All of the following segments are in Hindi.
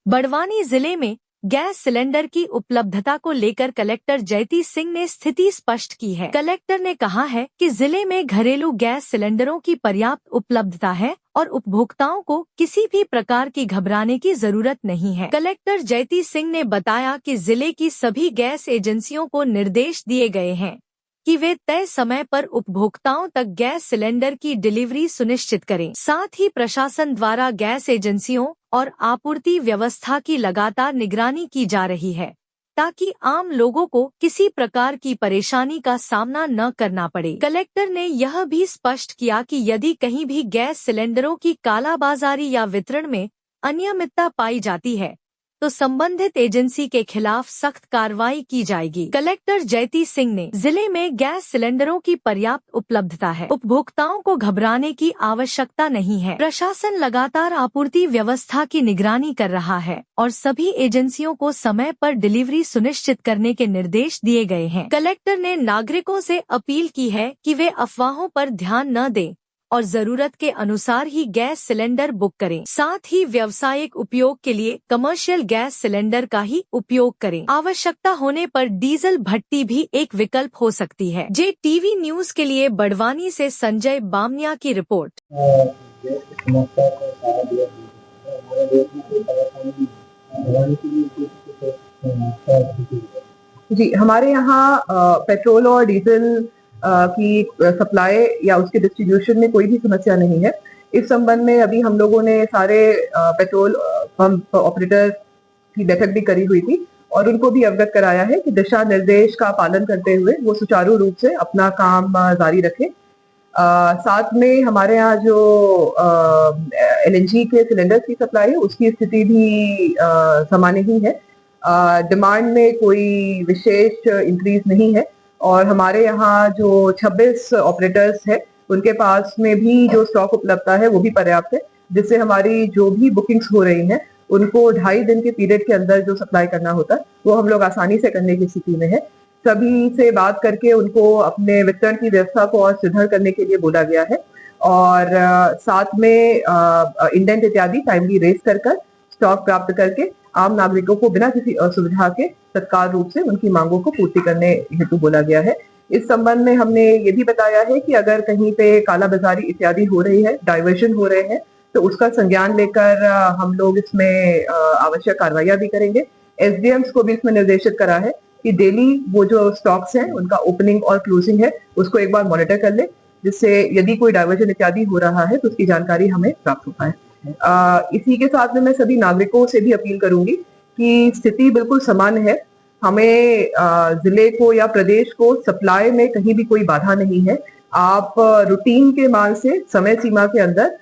बड़वानी जिले में गैस सिलेंडर की उपलब्धता को लेकर कलेक्टर जयती सिंह ने स्थिति स्पष्ट की है। कलेक्टर ने कहा है कि जिले में घरेलू गैस सिलेंडरों की पर्याप्त उपलब्धता है और उपभोक्ताओं को किसी भी प्रकार की घबराने की जरूरत नहीं है। कलेक्टर जयती सिंह ने बताया कि जिले की सभी गैस एजेंसियों को निर्देश दिए गए हैं कि वे तय समय पर उपभोक्ताओं तक गैस सिलेंडर की डिलीवरी सुनिश्चित करें। साथ ही प्रशासन द्वारा गैस एजेंसियों और आपूर्ति व्यवस्था की लगातार निगरानी की जा रही है ताकि आम लोगों को किसी प्रकार की परेशानी का सामना न करना पड़े। कलेक्टर ने यह भी स्पष्ट किया कि यदि कहीं भी गैस सिलेंडरों की कालाबाजारी या वितरण में अनियमितता पाई जाती है तो संबंधित एजेंसी के खिलाफ सख्त कार्रवाई की जाएगी। कलेक्टर जयती सिंह ने जिले में गैस सिलेंडरों की पर्याप्त उपलब्धता है, उपभोक्ताओं को घबराने की आवश्यकता नहीं है। प्रशासन लगातार आपूर्ति व्यवस्था की निगरानी कर रहा है और सभी एजेंसियों को समय पर डिलीवरी सुनिश्चित करने के निर्देश दिए गए हैं। कलेक्टर ने नागरिकों से अपील की है कि वे अफवाहों पर ध्यान न दें और जरूरत के अनुसार ही गैस सिलेंडर बुक करें। साथ ही व्यावसायिक उपयोग के लिए कमर्शियल गैस सिलेंडर का ही उपयोग करें। आवश्यकता होने पर डीजल भट्टी भी एक विकल्प हो सकती है। JTV न्यूज के लिए बड़वानी से संजय बामनिया की रिपोर्ट। जी, हमारे यहाँ पेट्रोल और डीजल की सप्लाई या उसके डिस्ट्रीब्यूशन में कोई भी समस्या नहीं है। इस संबंध में अभी हम लोगों ने सारे पेट्रोल पंप ऑपरेटर की बैठक भी करी हुई थी और उनको भी अवगत कराया है कि दिशा निर्देश का पालन करते हुए वो सुचारू रूप से अपना काम जारी रखें। साथ में हमारे यहाँ जो LNG के सिलेंडर्स की सप्लाई है उसकी स्थिति भी सामान्य ही है। डिमांड में कोई विशेष इंक्रीज नहीं है और हमारे यहाँ जो 26 ऑपरेटर्स है उनके पास में भी जो स्टॉक उपलब्धता है वो भी पर्याप्त है, जिससे हमारी जो भी बुकिंग्स हो रही हैं उनको 2.5 दिन के पीरियड के अंदर जो सप्लाई करना होता है वो हम लोग आसानी से करने की स्थिति में है। सभी से बात करके उनको अपने वितरण की व्यवस्था को और सुधार करने के लिए बोला गया है और साथ में इंडेंट इत्यादि टाइमली रेज कर स्टॉक प्राप्त करके आम नागरिकों को बिना किसी असुविधा के तत्काल रूप से उनकी मांगों को पूर्ति करने हेतु बोला गया है। इस संबंध में हमने ये भी बताया है कि अगर कहीं पे कालाबाजारी इत्यादि हो रही है, डाइवर्शन हो रहे हैं, तो उसका संज्ञान लेकर हम लोग इसमें आवश्यक कार्रवाइयां भी करेंगे। SDMs को भी इसमें निर्देशित करा है कि डेली वो जो स्टॉक्स हैं उनका ओपनिंग और क्लोजिंग है उसको एक बार मॉनिटर कर ले, जिससे यदि कोई डाइवर्जन इत्यादि हो रहा है तो उसकी जानकारी हमें प्राप्त हो पाए। इसी के साथ में मैं सभी नागरिकों से भी अपील करूंगी कि स्थिति बिल्कुल सामान्य है। हमें जिले को या प्रदेश को सप्लाई में कहीं भी कोई बाधा नहीं है। आप रूटीन के मान से समय सीमा के अंदर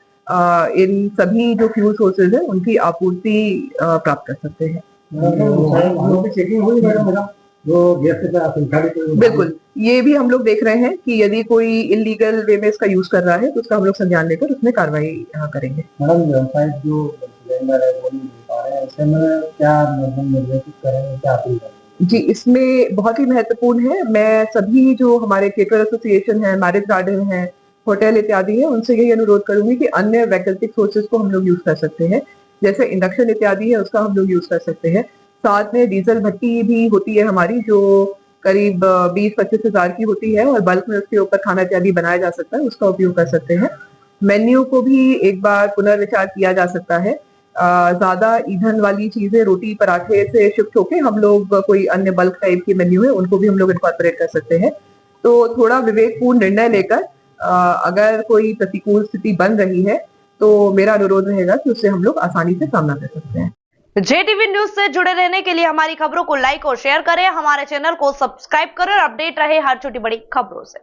इन सभी जो फ्यूल सोर्सेज है उनकी आपूर्ति प्राप्त कर सकते हैं। बिल्कुल, ये भी हम लोग देख रहे हैं कि यदि कोई इलीगल वे में इसका यूज कर रहा है तो उसका हम लोग संज्ञान लेकर उसमें कार्रवाई करेंगे। मैडम, व्यवसाय जो सिलेंडर है वो नहीं मिल पा रहे हैं, ऐसे में क्या निर्देशित करेंगे, क्या अपील करेंगे? जी, इसमें बहुत ही महत्वपूर्ण है। मैं सभी जो हमारे केटरर एसोसिएशन है, मैरिज गार्डन है, होटल इत्यादि है, उनसे यही अनुरोध करूंगी कि अन्य वैकल्पिक सोर्सेज को हम लोग यूज कर सकते हैं, जैसे इंडक्शन इत्यादि है उसका हम लोग यूज कर सकते हैं। साथ में डीजल भट्टी भी होती है हमारी जो करीब 20-25 हजार की होती है और बल्क में उसके ऊपर खाना इत्यादि बनाया जा सकता है, उसका उपयोग कर सकते हैं। मेन्यू को भी एक बार पुनर्विचार किया जा सकता है। ज्यादा ईंधन वाली चीजें रोटी पराठे से शिफ्ट होके हम लोग कोई अन्य बल्क टाइप की मेन्यू है उनको भी हम लोग इनकॉर्पोरेट कर सकते हैं। तो थोड़ा विवेकपूर्ण निर्णय लेकर अगर कोई प्रतिकूल स्थिति बन रही है तो मेरा अनुरोध रहेगा कि उससे हम लोग आसानी से सामना कर सकते हैं। JTV न्यूज से जुड़े रहने के लिए हमारी खबरों को लाइक और शेयर करें, हमारे चैनल को सब्सक्राइब करें और अपडेट रहे हर छोटी बड़ी खबरों से।